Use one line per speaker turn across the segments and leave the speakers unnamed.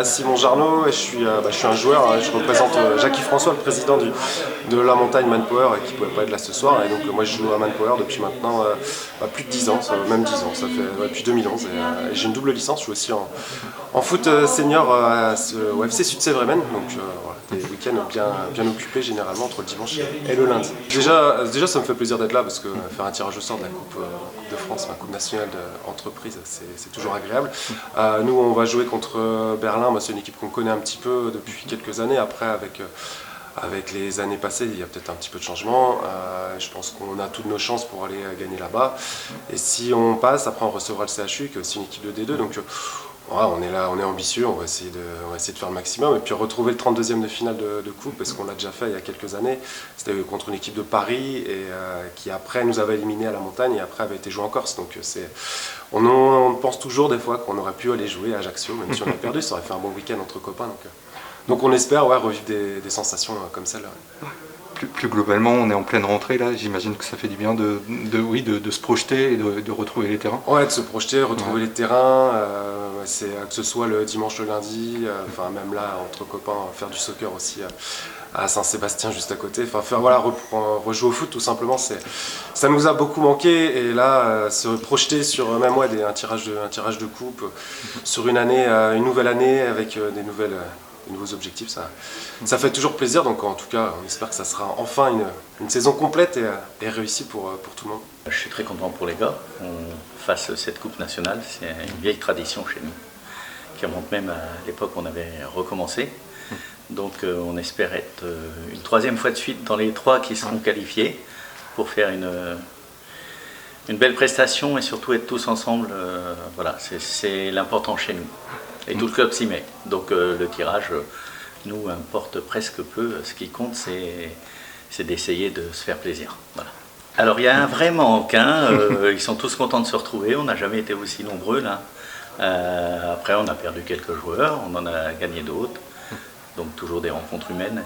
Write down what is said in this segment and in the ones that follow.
Simon Jarnot et je suis un joueur. Je représente Jacques-Yves François, le président de la montagne Manpower, qui ne pouvait pas être là ce soir. Et donc moi je joue à Manpower depuis maintenant plus de 10 ans, même 10 ans, ça fait depuis 2011. Et j'ai une double licence, je suis aussi en foot senior au FC Sud-Sévrémen. Donc voilà, des week-ends bien occupés généralement entre le dimanche et le lundi. Déjà ça me fait plaisir d'être là parce que faire un tirage au sort de la Coupe de France, la Coupe nationale d'entreprise, c'est toujours agréable. Nous on va jouer contre Berlin, c'est une équipe qu'on connaît un petit peu depuis quelques années. Après avec les années passées, il y a peut-être un petit peu de changement. Je pense qu'on a toutes nos chances pour aller gagner là-bas. Et si on passe, après on recevra le CHU, qui est aussi une équipe de D2. Donc voilà, on est là, on est ambitieux, on va essayer de faire le maximum. Et puis retrouver le 32e de finale de coupe, parce qu'on l'a déjà fait il y a quelques années. C'était contre une équipe de Paris, qui après nous avait éliminés à la montagne et après avait été joué en Corse. Donc on pense toujours des fois qu'on aurait pu aller jouer à Ajaccio, même si on a perdu, ça aurait fait un bon week-end entre copains. Donc on espère revivre des sensations comme celle-là.
Plus globalement, on est en pleine rentrée là, j'imagine que ça fait du bien de se projeter et de retrouver les terrains.
Ouais, de se projeter, retrouver les terrains, que ce soit le dimanche, le lundi, même là, entre copains, faire du soccer aussi à Saint-Sébastien juste à côté. Rejouer au foot tout simplement, ça nous a beaucoup manqué et là, se projeter sur même un tirage de coupe, sur une nouvelle année avec des nouveaux objectifs, ça fait toujours plaisir. Donc en tout cas, on espère que ça sera enfin une saison complète et réussie pour tout le monde.
Je suis très content pour les gars qu'on fasse cette Coupe nationale. C'est une vieille tradition chez nous, qui remonte même à l'époque où on avait recommencé. Donc on espère être une troisième fois de suite dans les 3 qui seront qualifiés pour faire une belle prestation et surtout être tous ensemble. Voilà, c'est l'important chez nous. Et tout le club s'y met. Donc le tirage nous importe presque peu. Ce qui compte, c'est d'essayer de se faire plaisir. Voilà. Alors il y a un vrai manque. Ils sont tous contents de se retrouver. On n'a jamais été aussi nombreux là. Après, on a perdu quelques joueurs. On en a gagné d'autres. Donc toujours des rencontres humaines.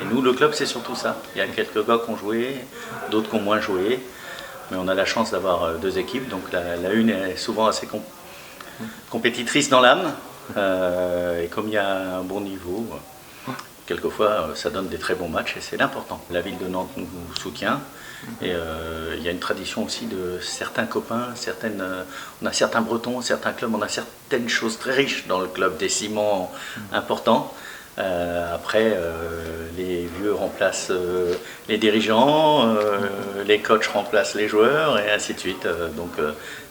Et nous, le club, c'est surtout ça. Il y a quelques gars qui ont joué, d'autres qui ont moins joué. Mais on a la chance d'avoir 2 équipes. Donc la une est souvent assez compétitrice dans l'âme. Et comme il y a un bon niveau, quelquefois ça donne des très bons matchs et c'est l'important. La ville de Nantes nous soutient et il y a une tradition aussi de certains copains, on a certains Bretons, certains clubs, on a certaines choses très riches dans le club, des ciments importants. Après, les vieux remplacent les dirigeants, les coachs remplacent les joueurs et ainsi de suite. Donc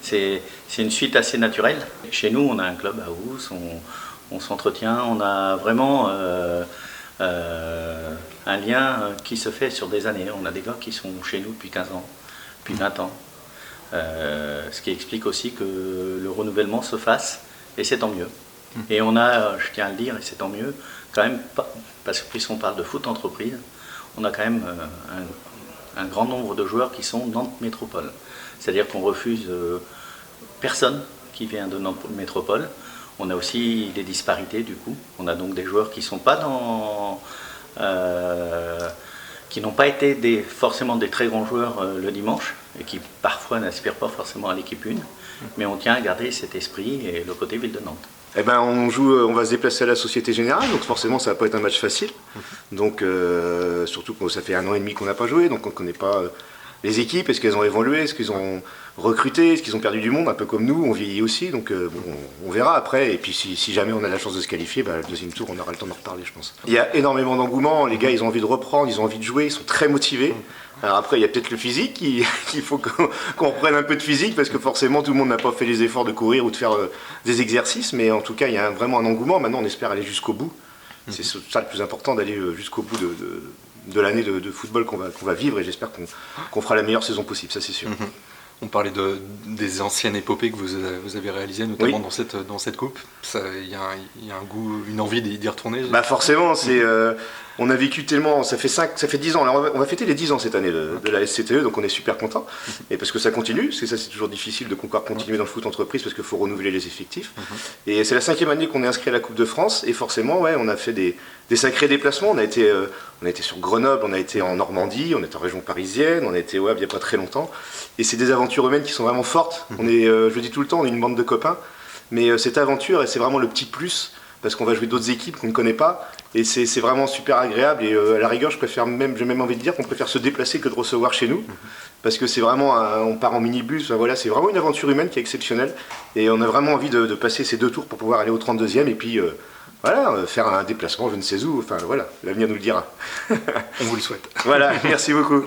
c'est une suite assez naturelle. Chez nous, on a un club à Ouse, on s'entretient, on a vraiment un lien qui se fait sur des années. On a des gars qui sont chez nous depuis 15 ans, depuis 20 ans. Ce qui explique aussi que le renouvellement se fasse et c'est tant mieux. Et on a, je tiens à le dire, et c'est tant mieux, quand même, parce que puisqu'on parle de foot entreprise, on a quand même un grand nombre de joueurs qui sont Nantes Métropole. C'est-à-dire qu'on refuse personne qui vient de Nantes Métropole. On a aussi des disparités du coup. On a donc des joueurs qui sont pas qui n'ont pas été forcément des très grands joueurs le dimanche et qui parfois n'aspirent pas forcément à l'équipe 1. Mais on tient à garder cet esprit et le côté ville de Nantes.
Eh ben, on va se déplacer à la Société Générale, donc forcément ça va pas être un match facile. Donc surtout que ça fait 1 an et demi qu'on n'a pas joué, donc on ne connaît pas les équipes, est-ce qu'elles ont évolué, est-ce qu'ils ont recruté, est-ce qu'ils ont perdu du monde, un peu comme nous, on vieillit aussi, donc on verra après. Et puis si jamais on a la chance de se qualifier, le 2e tour on aura le temps d'en reparler, je pense. Il y a énormément d'engouement, les gars ils ont envie de reprendre, ils ont envie de jouer, ils sont très motivés. Alors après, il y a peut-être le physique, il faut qu'on reprenne un peu de physique, parce que forcément, tout le monde n'a pas fait les efforts de courir ou de faire des exercices, mais en tout cas, il y a vraiment un engouement. Maintenant, on espère aller jusqu'au bout. C'est ça le plus important, d'aller jusqu'au bout de l'année de football qu'on va vivre, et j'espère qu'on fera la meilleure saison possible, ça c'est sûr.
On parlait des anciennes épopées que vous avez réalisées, notamment dans cette coupe. Il y a un goût, une envie d'y retourner.
Forcément, on a vécu tellement, ça fait 10 ans, alors on va fêter les 10 ans cette année de la SCTE, donc on est super content, et parce que ça continue, parce que ça c'est toujours difficile de pouvoir continuer dans le foot entreprise, parce qu'il faut renouveler les effectifs, et c'est la 5e année qu'on est inscrit à la Coupe de France, et forcément, on a fait des sacrés déplacements, on a été sur Grenoble, on a été en Normandie, on est en région parisienne, on a été il n'y a pas très longtemps, et c'est des aventures humaines qui sont vraiment fortes, je le dis tout le temps, on est une bande de copains, mais cette aventure, et c'est vraiment le petit plus, parce qu'on va jouer d'autres équipes qu'on ne connaît pas, et c'est vraiment super agréable, et à la rigueur, j'ai même envie de dire qu'on préfère se déplacer que de recevoir chez nous, parce que c'est vraiment, on part en minibus, enfin, voilà, c'est vraiment une aventure humaine qui est exceptionnelle, et on a vraiment envie de passer ces 2 tours pour pouvoir aller au 32e, et puis voilà, faire un déplacement je ne sais où, enfin voilà, l'avenir nous le dira.
On vous le souhaite.
Voilà, merci beaucoup.